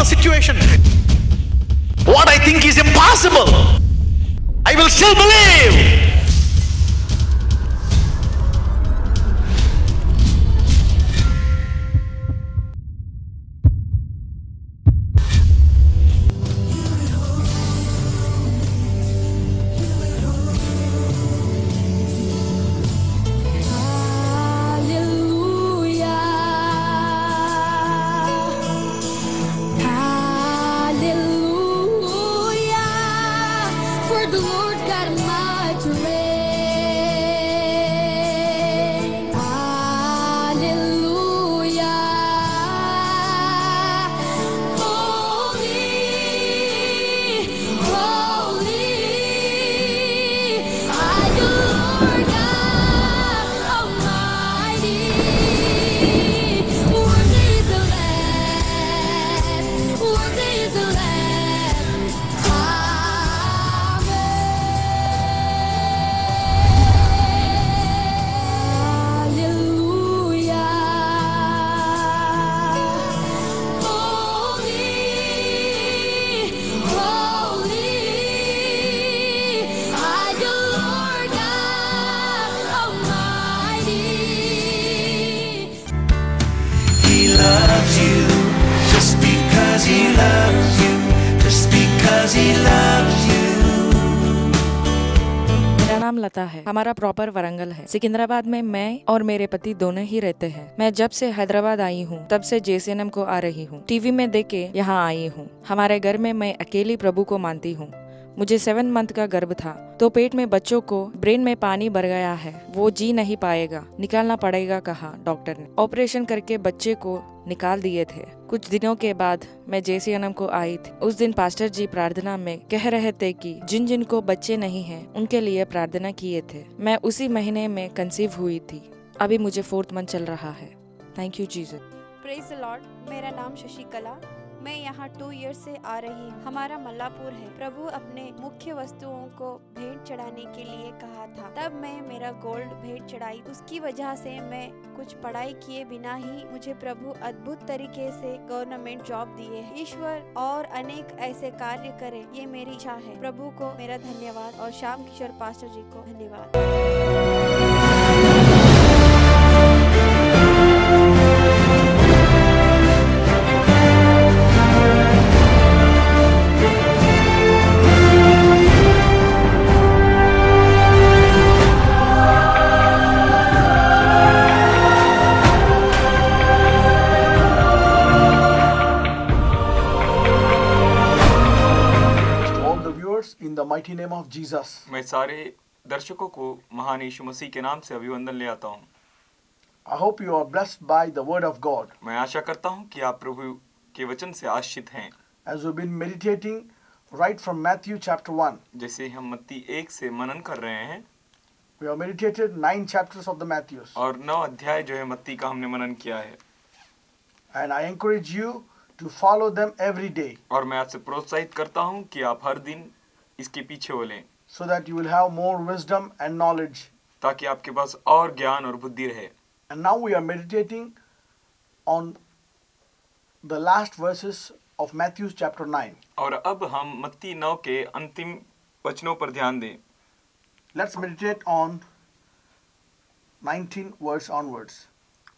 the situation. What I think is impossible, I will still believe. The Lord God Almighty reign. Hallelujah. Holy, holy are you, Lord God Almighty. Worthy is the Lamb. Worthy is the Lamb. He loves you just because he loves you, just because he loves you. मेरा नाम लता है। हमारा proper Warangal है। सिकंदराबाद में मैं और मेरे पति दोनों ही रहते हैं। मैं जब से हैदराबाद आई हूँ तब से JCNM को आ रही हूँ। टीवी में देख के यहाँ आई हूँ। हमारे घर में मैं अकेली प्रभु को मानती हूँ। मुझे 7 मंथ का गर्भ था तो पेट में बच्चों को ब्रेन में पानी भर गया है, वो जी नहीं पाएगा, निकालना पड़ेगा कहा डॉक्टर ने। ऑपरेशन करके बच्चे को निकाल दिए थे। कुछ दिनों के बाद मैं JCNM को आई थी। उस दिन पास्टर जी प्रार्थना में कह रहे थे कि जिन जिन को बच्चे नहीं हैं उनके लिए प्रार्थना किए थे। मैं उसी महीने में कंसीव हुई थी। अभी मुझे 4th मंथ चल रहा है। Thank you Jesus. Praise the Lord. मेरा नाम शशिकला, मैं यहाँ 2 ईयर से आ रही हूँ। हमारा मल्लापुर है। प्रभु अपने मुख्य वस्तुओं को भेंट चढ़ाने के लिए कहा था, तब मैं मेरा गोल्ड भेंट चढ़ाई। उसकी वजह से मैं कुछ पढ़ाई किए बिना ही मुझे प्रभु अद्भुत तरीके से गवर्नमेंट जॉब दिए है। ईश्वर और अनेक ऐसे कार्य करे, ये मेरी इच्छा है। प्रभु को मेरा धन्यवाद और श्याम किशोर पास्टर जी को धन्यवाद। In the mighty name of Jesus. मैं सारे दर्शकों को महान यीशु मसीह के नाम से अभिवंदन ले आता हूँ। I hope you are blessed by the word of God. मैं आशा करता हूँ कि आप प्रभु के वचन से आशीषित हैं। As we've been meditating right from Matthew chapter 1. जैसे हम मत्ती 1 से मनन कर रहे हैं। We have meditated 9 chapters of the Matthews. और 9 अध्याय जो है मत्ती का हमने मनन किया है। And I encourage you to follow them every day. और मैं आपसे प्रोत्साहित करता हूँ कि आप हर दिन इसके पीछे हो लें। So that you will have more wisdom and knowledge. ताकि आपके पास और ज्ञान और बुद्धि रहे। And now we are meditating on the last verses of Matthew chapter 9. और अब हम मत्ती 9 के अंतिम वचनों पर ध्यान दें। Let's meditate on 19 verse onwards.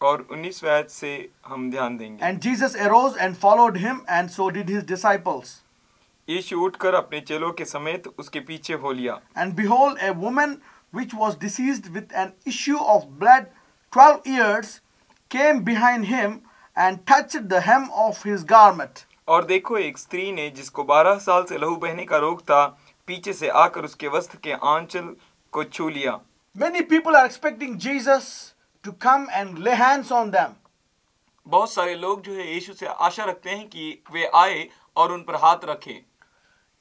और 19वें आयत से हम ध्यान देंगे। And Jesus arose and followed him, and so did his disciples. यीशु उठकर अपने चेलों के समेत उसके पीछे हो लिया। And behold, a woman which was diseased with an issue of blood 12 years came behind him and touched the hem of his garment. और देखो, एक स्त्री ने जिसको 12 साल से लहू बहने का रोग था, पीछे से आकर उसके वस्त्र के आंचल को छू लिया। Many people are expecting Jesus to come and lay hands on them. बहुत सारे लोग जो है यीशु से आशा रखते हैं कि वे आए और उन पर हाथ रखें।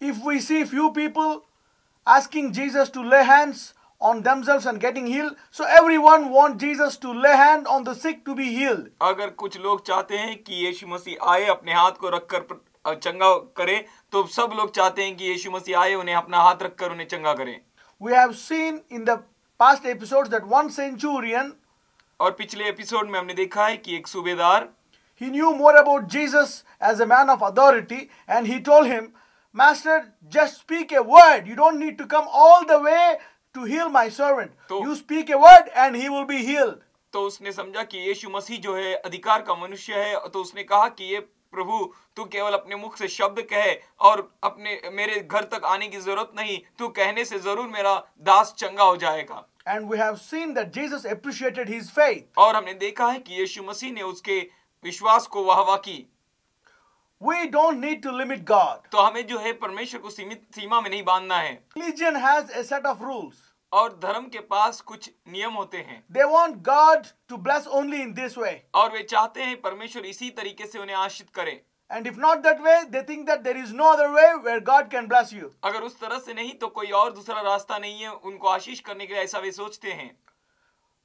If we see few people asking Jesus to lay hands on themselves and getting healed, so everyone wants Jesus to lay hand on the sick to be healed. अगर कुछ लोग चाहते हैं कि यीशु मसीह आए अपने हाथ को रखकर चंगा करे, तो सब लोग चाहते हैं कि यीशु मसीह आए उन्हें अपना हाथ रखकर उन्हें चंगा करें। We have seen in the past episodes that one centurion, और पिछले एपिसोड में हमने देखा है कि एक सूबेदार, he knew more about Jesus as a man of authority, and he told him, Master, just speak a word. You don't need to come all the way to heal my servant. You speak a word and he will be healed. तो उसने समझा कि यीशु मसीह जो है अधिकार का मनुष्य है, तो उसने कहा कि ये प्रभु तू केवल अपने मुख से शब्द कहे और अपने मेरे घर तक आने की जरूरत नहीं, तू कहने से जरूर मेरा दास चंगा हो जाएगा. And we have seen that Jesus appreciated his faith. और हमने देखा है कि यीशु मसीह ने उसके विश्वास को वाहवाह की. We don't need to limit God. तो हमें जो है परमेश्वर को सीमित सीमा में नहीं बांधना है. Religion has a set of rules. और धर्म के पास कुछ नियम होते हैं. They want God to bless only in this way. और वे चाहते हैं परमेश्वर इसी तरीके से उन्हें आशीष करे. And if not that way, they think that there is no other way where God can bless you. अगर उस तरह से नहीं तो कोई और दूसरा रास्ता नहीं है उनको आशीष करने के लिए, ऐसा वे सोचते हैं.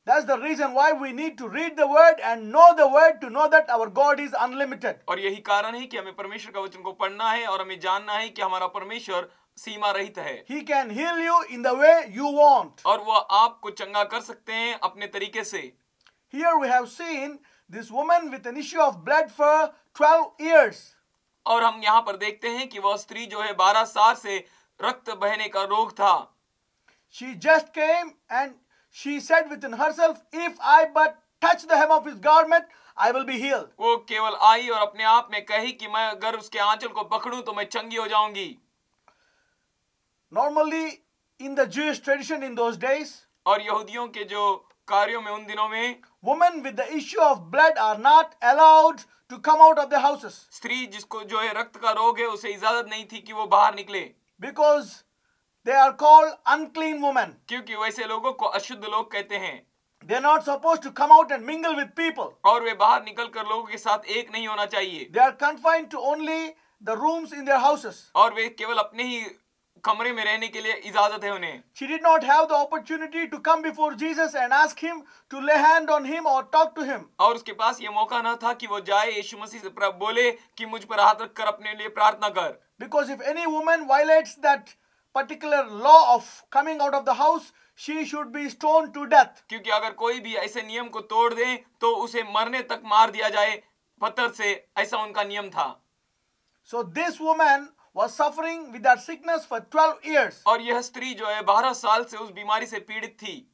That's the reason why we need to read the word and know the word to know that our God is unlimited. और यही कारण है कि हमें परमेश्वर का वचन को पढ़ना है और हमें जानना है कि हमारा परमेश्वर सीमा रहित है. He can heal you in the way you want. और वो आपको चंगा कर सकते हैं अपने तरीके से. Here we have seen this woman with an issue of blood for 12 years. और हम यहाँ पर देखते हैं कि वह स्त्री जो है 12 साल से रक्त बहने का रोग था. She just came and she said within herself, if I but touch the hem of his garment, I will be healed. वो केवल आई और अपने आप में कही कि मैं अगर उसके आंचल को पकड़ूं तो मैं चंगी हो जाऊंगी. Normally in the Jewish tradition in those days, और यहूदियों के जो कार्यों में उन दिनों में women with the issue of blood are not allowed to come out of the houses. स्त्री जिसको जो है रक्त का रोग है उसे इजाजत नहीं थी कि वो बाहर निकले. Because they are called unclean women. क्योंकि वैसे लोगों को अशुद्ध लोग कहते हैं. They are not supposed to come out and mingle with people. और वे बाहर निकलकर लोगों के साथ एक नहीं होना चाहिए. They are confined to only the rooms in their houses. और वे केवल अपने ही कमरे में रहने के लिए इजाजत है उन्हें. She did not have the opportunity to come before Jesus and ask him to lay hand on him or talk to him. और उसके पास ये मौका न था कि वो जाए यीशु मसीह से बोले कि मुझ पर हाथ रखकर अपने लिए प्रार्थना कर. Because if any woman violates that particular law of coming out of the house, she should be stoned to death. क्योंकि अगर कोई भी ऐसे नियम को तोड़ दे तो उसे मरने तक मार दिया जाए पत्थर से, ऐसा उनका नियम था. So this woman was suffering with that sickness for 12 years. और यह स्त्री जो है 12 साल से उस बीमारी से पीड़ित थी.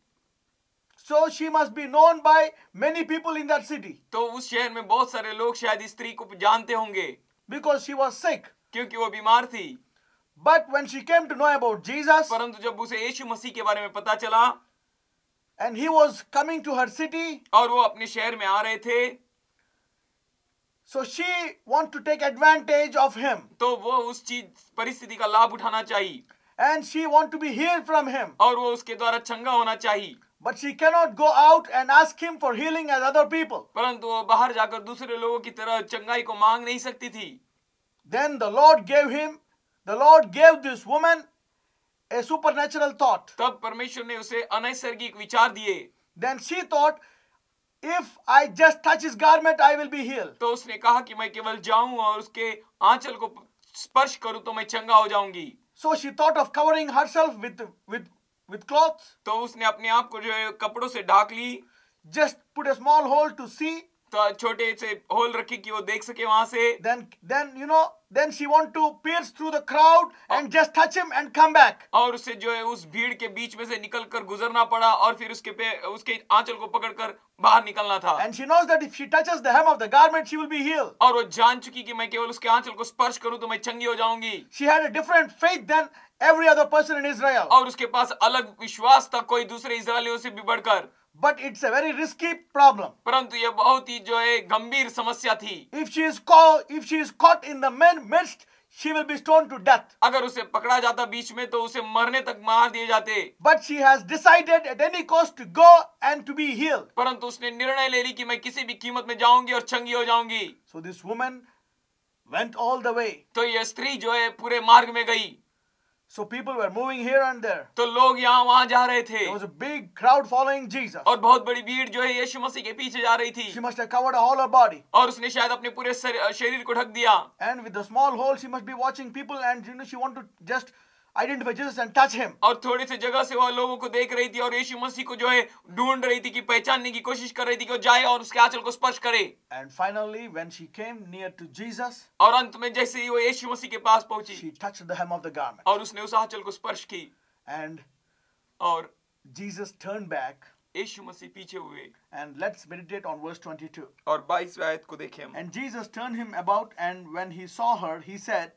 So she must be known by many people in that city. तो उस शहर में बहुत सारे लोग शायद इस स्त्री को जानते होंगे. Because she was sick. क्योंकि वो बीमार थी. But when she came to know about Jesus, परंतु जब उसे यीशु मसीह के बारे में पता चला and he was coming to her city, और वो अपने शहर में आ रहे थे, so she want to take advantage of him. तो वो उस चीज परिस्थिति का लाभ उठाना चाहिए. And she want to be healed from him. और वो उसके द्वारा चंगा होना चाहिए. But she cannot go out and ask him for healing as other people. परंतु वो बाहर जाकर दूसरे लोगों की तरह चंगाई को मांग नहीं सकती थी. Then the Lord gave this woman a supernatural thought. तब परमेश्वर ने उसे अनैसर्गिक विचार दिए. Then she thought, if I just touch his garment, I will be healed. तो उसने कहा कि मैं केवल जाऊं और उसके आंचल को स्पर्श करूं तो मैं चंगा हो जाऊंगी. So she thought of covering herself with cloths. तो उसने अपने आप को जो है कपड़ों से ढाक ली. Just put a small hole to see. तो छोटे से होल रखे कि वो देख सके वहां से. Then she want to pierce through the crowd and just touch him and come back. और उसे जो है उस भीड़ के बीच में से निकलकर गुजरना पड़ा और फिर उसके आंचल को पकड़कर बाहर निकलना था. And she knows that if she touches the hem of the garment, she will be healed. और वो जान चुकी कि मैं केवल उसके आंचल को स्पर्श करूं तो मैं चंगी हो जाऊंगी. She had a different faith than every other person in Israel. और उसके पास अलग विश्वास था कोई दूसरे इस्राएलियों से भी बढ़कर. But it's a very risky problem. परंतु ये बहुत ही जो है गंभीर समस्या थी. If she is caught in the midst, she will be stoned to death. अगर उसे पकड़ा जाता बीच में तो उसे मरने तक मार दिए जाते. But she has decided at any cost to go and to be healed. परंतु उसने निर्णय ले ली कि मैं किसी भी कीमत में जाऊंगी और चंगी हो जाऊंगी. So this woman went all the way. तो यह स्त्री जो है पूरे मार्ग में गई. So people were moving here and there. तो लोग यहाँ वहाँ जा रहे थे. There was a big crowd following Jesus. और बहुत बड़ी भीड़ जो है यीशु मसीह के पीछे जा रही थी. She must have covered all her body. और उसने शायद अपने पूरे शरीर को ढक दिया. And with the small hole, she must be watching people, and she want to just identify Jesus and touch him. और थोड़ी सी जगह से वह लोगों को देख रही थी और यीशु मसीह को जो है ढूंढ रही थी कि पहचानने की कोशिश कर रही थी कि वो जाए और उसके आंचल को स्पर्श करे। And finally, when she came near to Jesus, और अंत में जैसे ही वो यीशु मसीह के पास पहुंची she touched the hem of the garment. और उसने उस आंचल को स्पर्श की And और Jesus turned back. यीशु मसीह पीछे हुए। And let's meditate on verse 22. और 22वें आयत को देखें हम। And Jesus turned him about, and when he saw her, he said,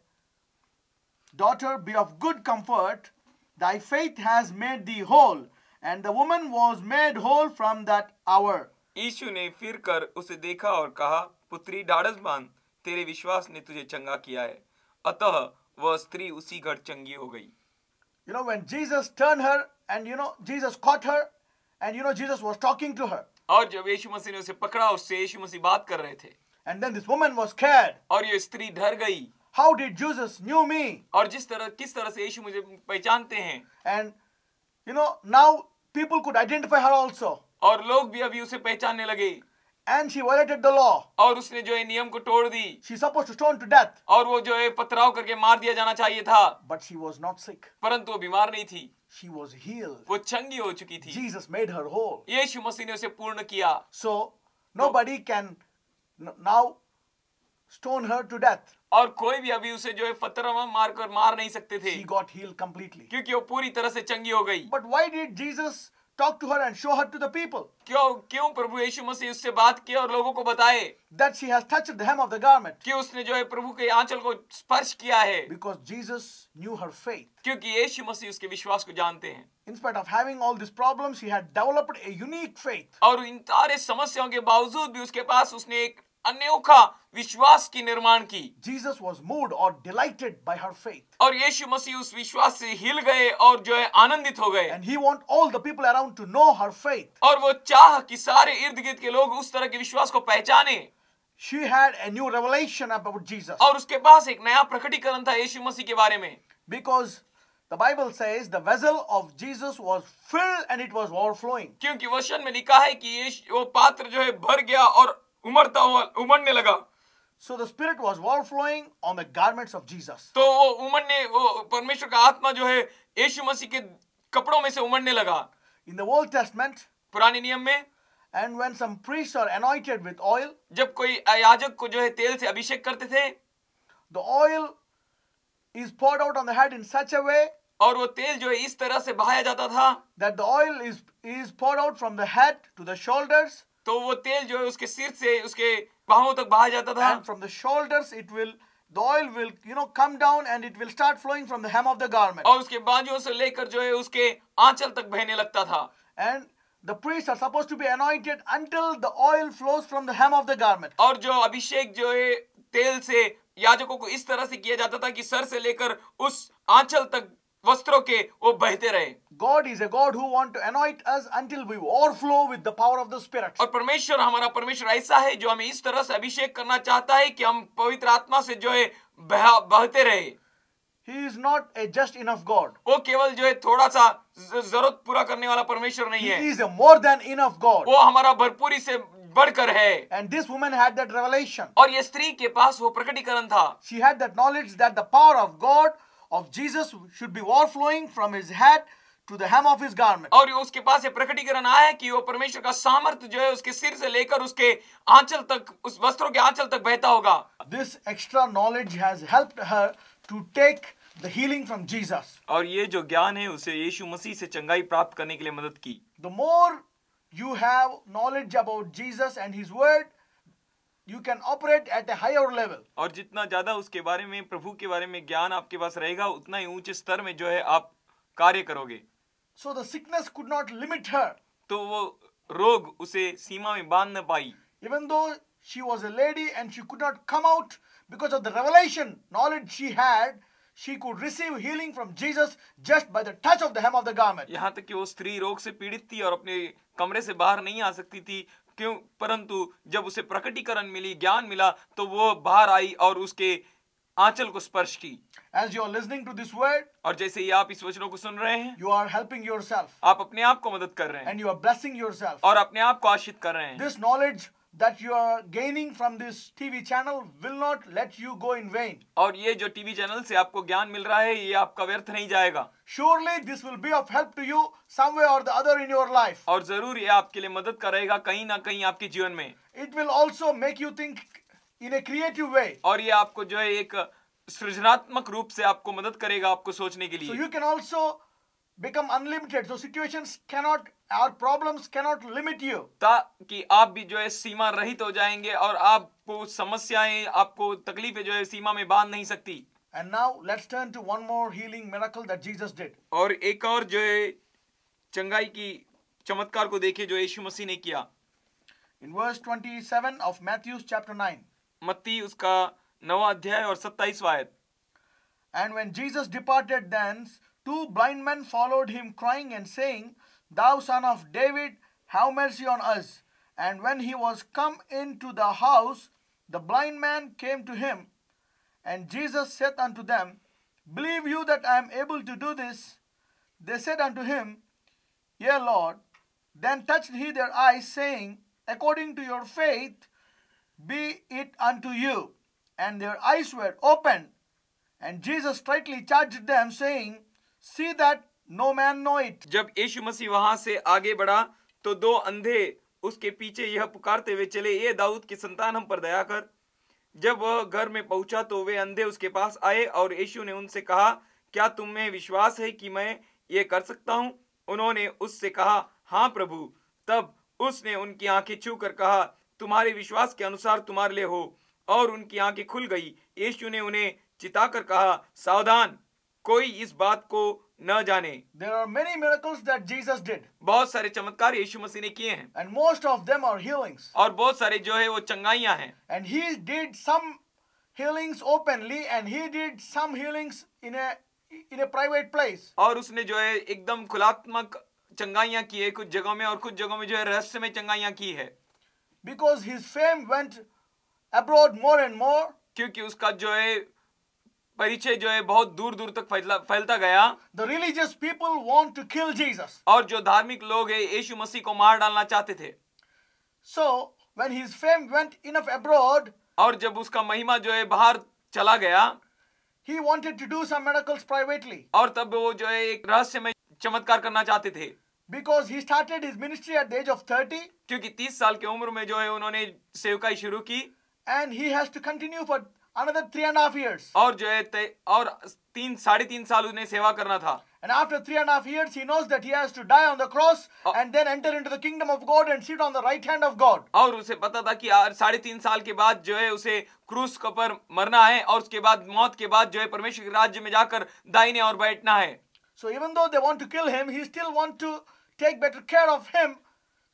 Daughter, be of good comfort, thy faith has made thee whole. And the woman was made whole from that hour. यीशु ने फिर कर उसे देखा और कहा, पुत्री ढाढ़स बांध, तेरे विश्वास ने तुझे चंगा किया है। अतः वह स्त्री उसी घड़ी चंगी हो गई। You know, when Jesus turned her, and Jesus caught her, and Jesus was talking to her. और जब यीशु मसीह ने उसे पकड़ा, उससे यीशु मसीह बात कर रहे थे। And then this woman was scared. और ये स्त्री डर गई। How did Jesus knew me? और किस तरह से यीशु मुझे पहचानते हैं। And now people could identify her also. और लोग भी अभी उसे पहचानने लगे। And she violated the law. और उसने जो है नियम को तोड़ दी। She's supposed to stone to death. और वो जो है पथराव करके मार दिया जाना चाहिए था। But she was not sick. परंतु वो बीमार नहीं थी। She was healed. वो चंगी हो चुकी थी। Jesus made her whole. यीशु मसीह ने उसे पूर्ण किया। So nobody can now stone her to death. और कोई भी अभी उसे जो है पत्थर मार नहीं सकते थे। She got healed completely. क्योंकि वो पूरी तरह से चंगी हो गई। But why did Jesus talk to her and show her to the people? क्यों प्रभु यीशु मसीह उससे बात किए और लोगों को बताए That she has touched the hem of the garment. कि उसने जो है प्रभु के आंचल को स्पर्श किया है। Because Jesus knew her faith. क्योंकि यीशु मसीह उसके विश्वास को जानते हैं। In spite of having all these problems, she had developed a unique faith. और इन सारे समस्याओं के बावजूद भी उसके पास उसने एक अनोखा विश्वास की निर्माण की। Jesus was moved or delighted by her faith. और यीशु मसीह उस विश्वास से हिल गए और जो है आनंदित हो गए। And he want all the people around to know her faith. और वो चाह कि सारे इर्द गिर्द के लोग उस तरह के विश्वास को पहचाने। She had a new revelation about Jesus. और उसके पास एक नया प्रकटीकरण था यीशु मसीह के बारे में। Because the Bible says the vessel of Jesus was filled and it was overflowing. क्योंकि वचन में लिखा है कि वो पात्र जो है भर गया और उमड़ने लगा। So the Spirit was overflowing on the garments of Jesus. तो वो परमेश्वर का आत्मा जो है यीशु मसीह के कपड़ों में से उमड़ने लगा। In the Old Testament, पुराने नियम में, and when some priests are anointed with oil, जब कोई याजक को जो है तेल से अभिषेक करते थे, the oil is poured out on the head in such a way और वो तेल जो है इस तरह से बहाया जाता था that the oil is poured out from the head to the shoulders. तो वो तेल जो है उसके सिर से उसके बाहों तक बहाया जाता था। And from the shoulders the oil will come down and it will start flowing from the hem of the garment. और उसके बाजुओं से लेकर जो है उसके आंचल तक बहने लगता था। And the priests are supposed to be anointed until the oil flows from the hem of the garment. और जो अभिषेक जो है तेल से याजकों को इस तरह से किया जाता था कि सर से लेकर उस आंचल तक वस्त्रों के वो बहते रहे। God is a God who want to anoint us until we overflow with the power of the Spirit. और हमारा परमेश्वर ऐसा है जो हमें इस तरह से अभिषेक करना चाहता है कि हम पवित्र आत्मा से जो है बहते रहे। He is not a just enough God. वो केवल जो है थोड़ा सा जरूरत पूरा करने वाला परमेश्वर नहीं He है। is a more than enough God. वो हमारा भरपूरी से बढ़कर है। And this woman had that revelation. और ये स्त्री के पास वो प्रकटीकरण था। She had that knowledge that the power of God, of Jesus, should be overflowing from his head to the hem of his garment. और उसके पास ये प्रकटीकरण आया कि वो परमेश्वर का सामर्थ्य जो है उसके सिर से लेकर उसके आंचल तक, उस वस्त्रों के आंचल तक बहता होगा। This extra knowledge has helped her to take the healing from Jesus. और ये जो ज्ञान है उसे यीशु मसीह से चंगाई प्राप्त करने के लिए मदद की। The more you have knowledge about Jesus and his word, you can operate at a higher level. और जितना ज्यादा उसके बारे में, प्रभु के बारे में ज्ञान आपके पास रहेगा, उतना ही ऊंचे स्तर में जो है आप कार्य करोगे। So the sickness could not limit her. तो वो रोग उसे सीमा में बांध न पाई। Even though she was a lady and she could not come out because of the revelation knowledge she had, she could receive healing from Jesus just by the touch of the hem of the garment. यहाँ तक कि वो स्त्री रोग से पीड़ित थी और अपने कमरे से बाहर नहीं आ सकती थी। क्यों? परंतु जब उसे प्रकटीकरण मिली, ज्ञान मिला, तो वो बाहर आई और उसके आंचल को स्पर्श की। As you are listening to this word, और जैसे ही आप इस वचनों को सुन रहे हैं, you are helping yourself आप अपने आप को मदद कर रहे हैं and you are blessing yourself. और अपने आप को आशीष कर रहे हैं। This knowledge that you are gaining from this TV channel will not let you go in vain. और ये जो टीवी चैनल से आपको ज्ञान मिल रहा है ये आपका व्यर्थ नहीं जाएगा। Surely this will be of help to you some way or the other in your life. और जरूर ये आपके लिए मदद करेगा कहीं ना कहीं आपके जीवन में। It will also make you think in a creative way. और ये आपको जो है एक सृजनात्मक रूप से आपको मदद करेगा आपको सोचने के So लिए। you can also become unlimited. So situations cannot, our problems cannot limit you. ताकि आप भी जो है सीमा रहित हो जाएंगे और आपको समस्याएं आपको तकलीफें जो है सीमा में बांध नहीं सकती। And now let's turn to one more healing miracle that Jesus did. और एक और जो है चंगाई की चमत्कार को देखिए जो यीशु मसीह ने किया। In verse 27 of Matthew chapter 9. मत्ती उसका 9वां अध्याय और 27वां आयत। And when Jesus departed thence, 2 blind men followed him, crying and saying, Thou son of David, have mercy on us. And when he was come into the house, the blind man came to him. And Jesus said unto them, Believe you that I am able to do this? They said unto him, Yea, Lord. Then touched he their eyes, saying, According to your faith, be it unto you. And their eyes were opened. And Jesus straightly charged them, saying, See that no man know it. जब यीशु मसीह वहां से आगे बढ़ा तो 2 अंधे उसके पीछे यह पुकारते हुए चले, ये दाऊद की संतान हम पर दया कर। जब वह घर में पहुंचा तो वे अंधे उसके पास आए और यीशु ने उनसे कहा, क्या तुम में विश्वास है कि मैं ये कर सकता हूं? उन्होंने उससे कहा, हाँ प्रभु। तब उसने उनकी आंखें छू कर कहा, तुम्हारे विश्वास के अनुसार तुम्हारे लिए हो। और उनकी आंखें खुल गई। यीशु ने उन्हें चिताकर कहा, सावधान, कोई इस बात को न जाने। There are many miracles that Jesus did. बहुत सारे चमत्कार यीशु मसीह ने किए हैं And most of them are healings. और बहुत सारे जो है वो चंगाइयां हैं। And he did some healings openly and he did some healings in a private place. और उसने जो है एकदम खुलात्मक चंगाइयां की है कुछ जगहों में और कुछ जगहों में जो है रहस्य में चंगाइयां की है। Because his fame went abroad more and more. क्योंकि उसका जो है परिचय जो है बहुत दूर दूर तक फैलता गया। The religious people want to kill Jesus. और जो धार्मिक लोग हैं यीशु मसीह को मार डालना चाहते थे। So when his fame went enough abroad, और जब उसका महिमा जो है बाहर चला गया, he wanted to do some miracles privately. और तब वो जो है एक रहस्य में चमत्कार करना चाहते थे। Because he started his ministry at the age of 30. क्योंकि 30 साल की उम्र में जो है उन्होंने सेवकाई शुरू की। And he has to continue for another 3.5 years. और जो है और 3.5 साल उन्हें सेवा करना था। And after 3.5 years, he knows that he has to die on the cross and then enter into the kingdom of God and sit on the right hand of God. और उसे पता था कि 3.5 साल के बाद जो है उसे क्रूस पर मरना है और उसके बाद मौत के बाद जो है परमेश्वर के राज्य में जाकर दाहिने और बैठना है। So even though they want to kill him, he still want to take better care of him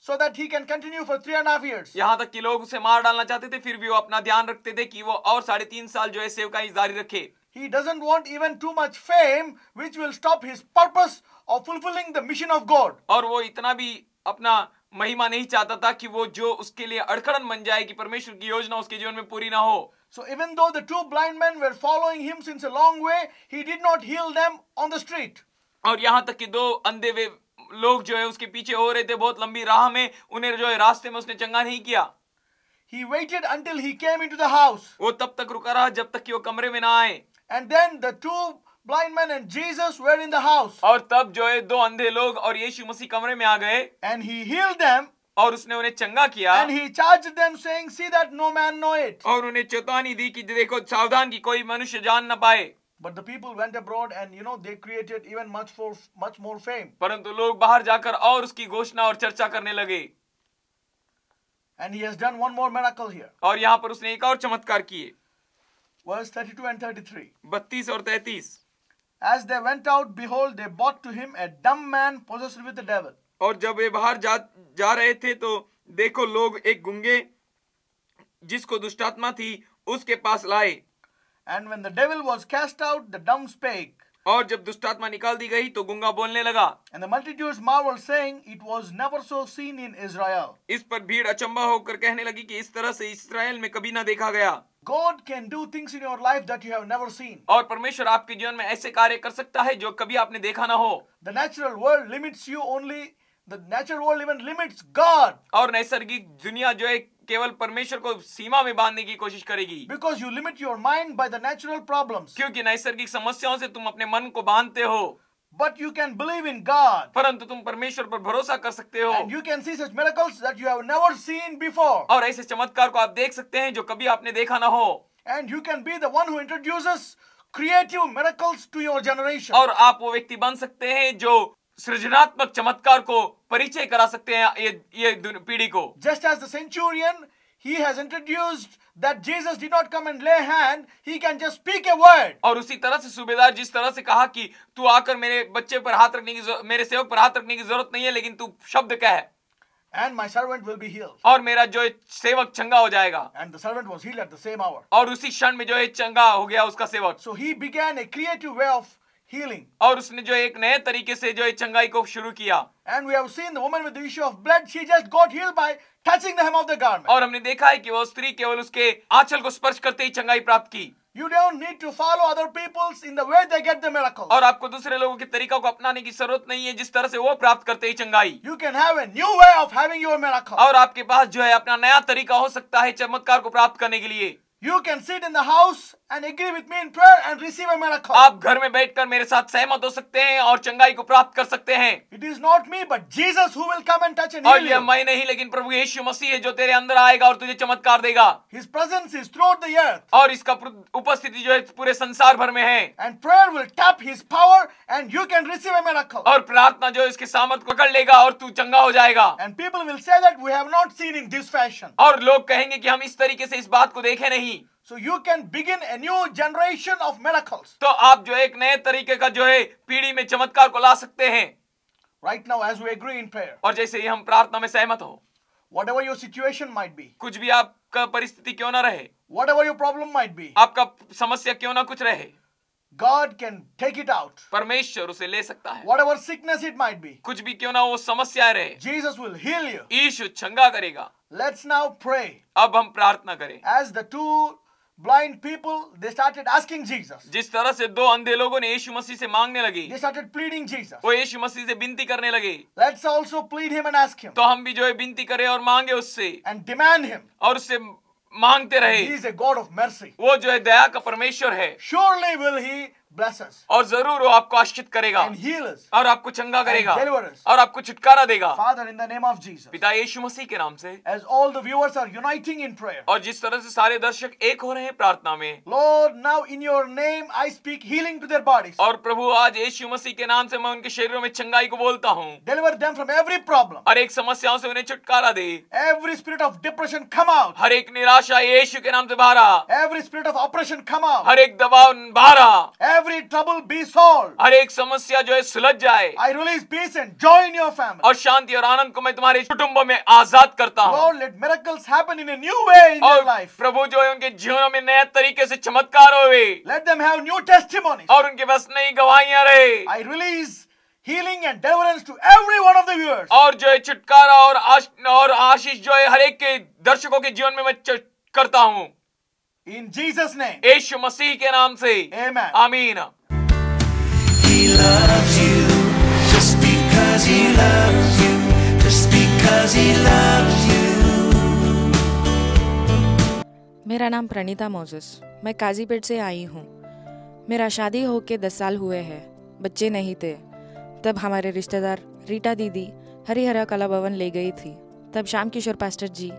so that he can continue for 3.5 years. यहाँ तक कि लोग उसे मार डालना चाहते थे, फिर भी वो अपना ध्यान रखते थे कि वो और 3.5 साल जो है सेवकाई जारी रखे। He doesn't want even too much fame, which will stop his purpose of fulfilling the mission of God. और वो इतना भी अपना महिमा नहीं चाहता था कि वो जो उसके लिए अड़खड़न बन जाए कि परमेश्वर की योजना उसके जीवन में पूरी ना हो। So even though the 2 blind men were following him since a long way, he did not heal them on the street. और यहाँ तक कि 2 अंधे वे लोग जो है उसके पीछे हो रहे थे बहुत लंबी राह में, उन्हें जो है रास्ते में उसने चंगा नहीं किया। He waited until he came into the house. वो तब तक रुका रहा जब तक कि वो कमरे में ना आए। And then the 2 blind men and Jesus were in the house. और तब जो है 2 अंधे लोग और यीशु मसीह कमरे में आ गए। And he healed them. और उसने उन्हें चंगा किया। And he charged them saying, see that no man know it. और उन्हें चेतावनी दी कि देखो सावधान कि कोई मनुष्य जान न पाए। But the people went abroad and they created even much more fame. परंतु लोग बाहर जाकर और उसकी घोषणा और चर्चा करने लगे। And he has done one more miracle here. और यहाँ पर उसने एक और चमत्कार किए। Verse 32 and 33. 32 और 33। As they went out, behold, they brought to him a dumb man possessed with the devil. और जब वे बाहर जा रहे थे तो देखो लोग एक गूंगे जिसको दुष्टात्मा थी उसके पास लाए। And when the devil was cast out, the dumb spake. और जब दुष्टात्मा निकाल दी गई तो गूंगा बोलने लगा। And the multitudes marveled, saying, it was never so seen in Israel. इस पर भीड़ अचंभा होकर कहने लगी कि इस तरह से इस्राएल में कभी ना देखा गया। God can do things in your life that you have never seen. और परमेश्वर आपके जीवन में ऐसे कार्य कर सकता है जो कभी आपने देखा ना हो। The natural world limits you only. The natural world even limits God. और नैसर्गिक दुनिया जो है केवल परमेश्वर को सीमा में बांधने की कोशिश करेगी, because you limit your mind by the natural problems. क्योंकि नैसर्गिक समस्याओं से तुम अपने मन को बांधते हो। But you can believe in God, परंतु तुम परमेश्वर पर भरोसा कर सकते हो and you can see such miracles that you have never seen before. और ऐसे चमत्कार को आप देख सकते हैं जो कभी आपने देखा ना हो। And you can be the one who introduces creative miracles to your generation. और आप वो व्यक्ति बन सकते हैं जो सृजनात्मक चमत्कार को परिचय करा सकते हैं ये पीढ़ी को। Just as the centurion, he has introduced that Jesus did not come and lay hand, he can just speak a word. और उसी तरह से सूबेदार जिस तरह से कहा कि तू आकर मेरे बच्चे पर हाथ रखने की मेरे सेवक पर हाथ रखने की जरूरत नहीं है, लेकिन तू शब्द कह And my servant will be healed. और मेरा जो सेवक चंगा हो जाएगा। And the servant was healed at the same hour. और उसी क्षण में जो है चंगा हो गया उसका सेवक। So he began a creative way of healing. और उसने जो एक नए तरीके से जो है चंगाई को शुरू किया। And we have seen the woman with the issue of blood, she just got healed by touching the hem of the garment. और हमने देखा है कि वो स्त्री केवल उसके आंचल को स्पर्श करते ही चंगाई प्राप्त की। You don't need to follow other people's in the way they get the miracle. और आपको दूसरे लोगों के तरीका को अपनाने की जरूरत नहीं है जिस तरह से वो प्राप्त करते ही चंगाई। You can have a new way of having your miracle. और आपके पास जो है अपना नया तरीका हो सकता है चमत्कार को प्राप्त करने के लिए। You can sit in the house and agree with me in prayer and receive a miracle. आप घर में बैठकर मेरे साथ सहमत हो सकते हैं और चंगाई को प्राप्त कर सकते हैं। It is not me but Jesus who will come and touch and और heal यह you. मैं नहीं लेकिन प्रभु यीशु मसीह है जो तेरे अंदर आएगा और तुझे चमत्कार देगा। His presence is throughout the earth. और इसका उपस्थिति जो है पूरे संसार भर में है। And prayer will tap his power and you can receive a miracle. और प्रार्थना जो है इसके सामर्थ्य को पकड़ लेगा और तू चंगा हो जाएगा। And people will say that we have not seen in this fashion. और लोग कहेंगे कि हम इस तरीके से इस बात को देखे नहीं। So you can begin a new generation of miracles. तो आप जो एक नए तरीके का जो है पीढ़ी में चमत्कार को ला सकते हैं। Right now as we agree in prayer. और जैसे ही हम प्रार्थना में सहमत हो, Whatever your situation might be. कुछ भी आपका परिस्थिति क्यों ना रहे, Whatever your problem might be. आपका समस्या क्यों ना कुछ रहे, God can take it out. परमेश्वर उसे ले सकता है। Whatever sickness it might be. कुछ भी क्यों ना वो समस्या रहे, Jesus will heal you. यीशु चंगा करेगा। Let's now pray. अब हम प्रार्थना करें। As the two blind people, they started asking Jesus. जिस तरह से दो अंधे लोगों ने यीशु मसीह से मांगने लगे, They started pleading Jesus. वो यीशु मसीह से विनती करने लगे, Let's also plead him and ask him. तो हम भी जो है विनती करें और मांगे उससे And demand him. और उससे मांगते रहे। He is a God of mercy. वो जो है दया का परमेश्वर है Surely will he bless us और जरूर वो आपको आशीषित करेगा and heal us. और आपको चंगा करेगा deliver us. और आपको छुटकारा देगा। Father, in the name of Jesus, पिता यीशु मसीह के नाम से, as all the viewers are uniting in prayer, और जिस तरह से सारे दर्शक एक हो रहे हैं प्रार्थना में, Lord, now in your name I speak healing to their bodies. और प्रभु आज यीशु मसीह के नाम से मैं उनके शरीरों में चंगाई को बोलता हूँ। Deliver them from every problem. हर एक समस्याओं से उन्हें छुटकारा दे। Every spirit of depression come out. हर एक निराशा यीशु के नाम से बाहर आ। Every spirit of oppression come out. हर एक दबाव बाहर आ। Every trouble be solved. हर एक समस्या जो है सुलझ जाए। I release peace and joy in your family. और शांति और आनंद को मैं तुम्हारे कुटुंबों में आजाद करता हूँ। Lord, let miracles happen in a new way in their और life. प्रभु जो है उनके जीवनों में नए तरीके से चमत्कार होवे Let them have new testimonies. और उनके पास नई गवाहियां रहे। I release healing and deliverance to every one of the viewers. और जो है छुटकारा और आशीष जो है हर एक के दर्शकों के जीवन में मैं करता हूँ। In Jesus' name. यीशु मसीह के नाम से Amen. आमीन। He loves you just because he loves you, just because he loves you. मेरा नाम प्रणीता मोजेस, मैं काजीपेट से आई हूँ। मेरा शादी होके 10 साल हुए हैं, बच्चे नहीं थे। तब हमारे रिश्तेदार रीटा दीदी हरिहरा कला भवन ले गई थी। तब श्याम किशोर पास्टर जी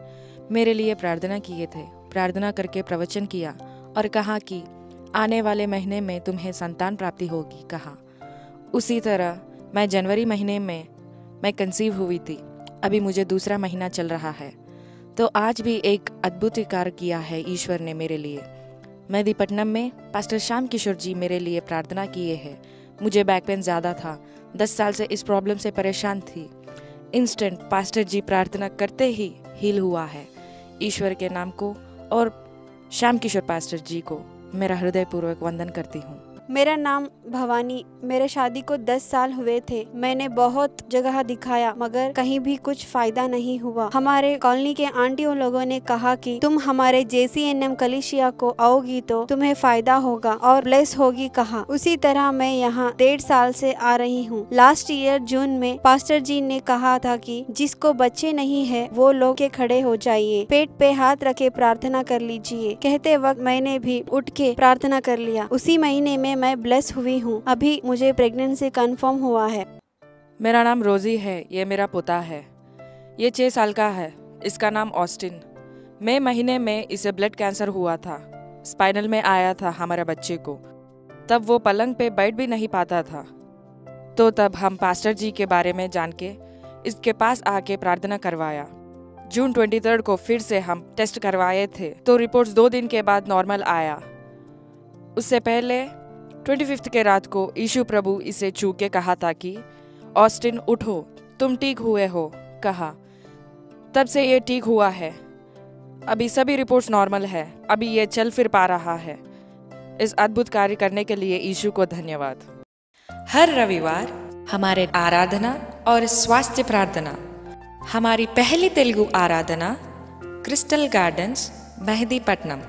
मेरे लिए प्रार्थना किए थे। प्रार्थना करके प्रवचन किया और कहा कि आने वाले महीने में तुम्हें संतान प्राप्ति होगी कहा। उसी तरह मैं जनवरी महीने में मैं कंसीव हुई थी। अभी मुझे दूसरा महीना चल रहा है। तो आज भी एक अद्भुत कार्य किया है ईश्वर ने मेरे लिए। मेहदीपट्टनम में पास्टर श्याम किशोर जी मेरे लिए प्रार्थना किए हैं। मुझे बैक पेन ज़्यादा था, 10 साल से इस प्रॉब्लम से परेशान थी। इंस्टेंट पास्टर जी प्रार्थना करते ही हील हुआ है। ईश्वर के नाम को और श्याम किशोर पास्टर जी को मेरा हृदयपूर्वक वंदन करती हूँ। मेरा नाम भवानी। मेरे शादी को 10 साल हुए थे। मैंने बहुत जगह दिखाया मगर कहीं भी कुछ फायदा नहीं हुआ। हमारे कॉलोनी के आंटियों लोगों ने कहा कि तुम हमारे JCNM कलीसिया को आओगी तो तुम्हें फायदा होगा और ब्लेस होगी कहा। उसी तरह मैं यहाँ 1.5 साल से आ रही हूँ। लास्ट ईयर जून में पास्टर जी ने कहा था कि जिसको बच्चे नहीं है वो लोग के खड़े हो जाइए, पेट पे हाथ रखे प्रार्थना कर लीजिए। कहते वक्त मैंने भी उठ के प्रार्थना कर लिया। उसी महीने में मैं ब्लेस हुई हूँ। अभी मुझे प्रेगनेंसी कंफर्म हुआ है। मेरा नाम रोजी है। ये मेरा पोता है। ये 6 साल का है। इसका नाम ऑस्टिन। मई महीने में इसे ब्लड कैंसर हुआ था। स्पाइनल में आया था हमारे बच्चे को। तब वो पलंग पे बैठ भी नहीं पाता था। तो तब हम पास्टर जी के बारे में जान के इसके पास आके प्रार्थना करवाया। जून 23 को फिर से हम टेस्ट करवाए थे तो रिपोर्ट्स 2 दिन के बाद नॉर्मल आया। उससे पहले 25 के रात को यीशु प्रभु इसे छू के कहा था कि ऑस्टिन उठो, तुम ठीक हुए हो कहा। तब से ये ठीक हुआ है। अभी सभी रिपोर्ट्स नॉर्मल है। अभी ये चल फिर पा रहा है। इस अद्भुत कार्य करने के लिए यीशु को धन्यवाद। हर रविवार हमारे आराधना और स्वास्थ्य प्रार्थना। हमारी पहली तेलुगु आराधना क्रिस्टल गार्डन्स मेहदीपट्टनम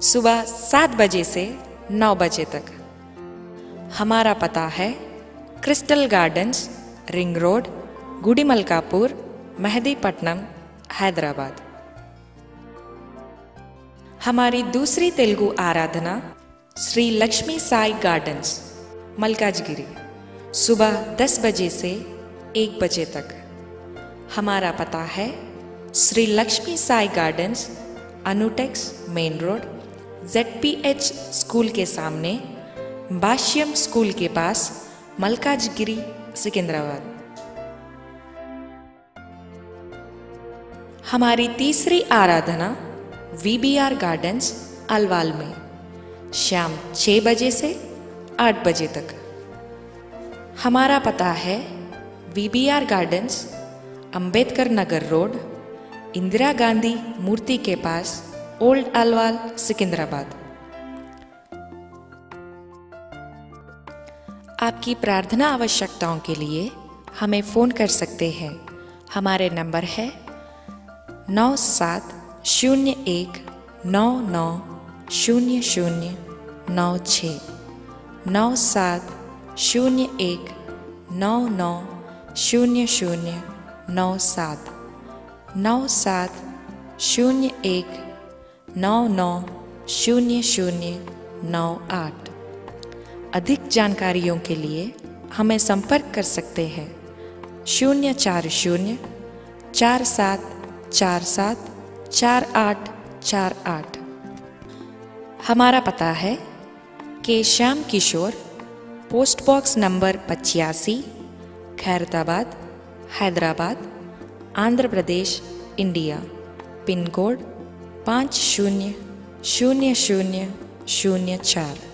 सुबह 7 बजे से 9 बजे तक। हमारा पता है crystal gardens, ring road, Gudimalkapur, Mehdipatnam, Hyderabad. हमारी दूसरी तेलुगु आराधना श्री लक्ष्मी साई गार्डन्स मलकाजगिरी सुबह 10 बजे से 1 बजे तक। हमारा पता है Shri Lakshmi Sai gardens, Anutex main road, ZPH school के सामने, भाष्यम स्कूल के पास, मलकाजगिरी, सिकंदराबाद। हमारी तीसरी आराधना VBR गार्डन्स अलवाल में शाम 6 बजे से 8 बजे तक। हमारा पता है VBR gardens, Ambedkar Nagar road, Indira Gandhi मूर्ति के पास, ओल्ड अलवाल, सिकंदराबाद। आपकी प्रार्थना आवश्यकताओं के लिए हमें फ़ोन कर सकते हैं। हमारे नंबर है 9701 990096 9701 990097 9701 990098। अधिक जानकारियों के लिए हमें संपर्क कर सकते हैं 040 4747 4848। हमारा पता है K Shyam Kishore, post box number 85, Khairatabad, Hyderabad, Andhra Pradesh, India. Pin code 500004।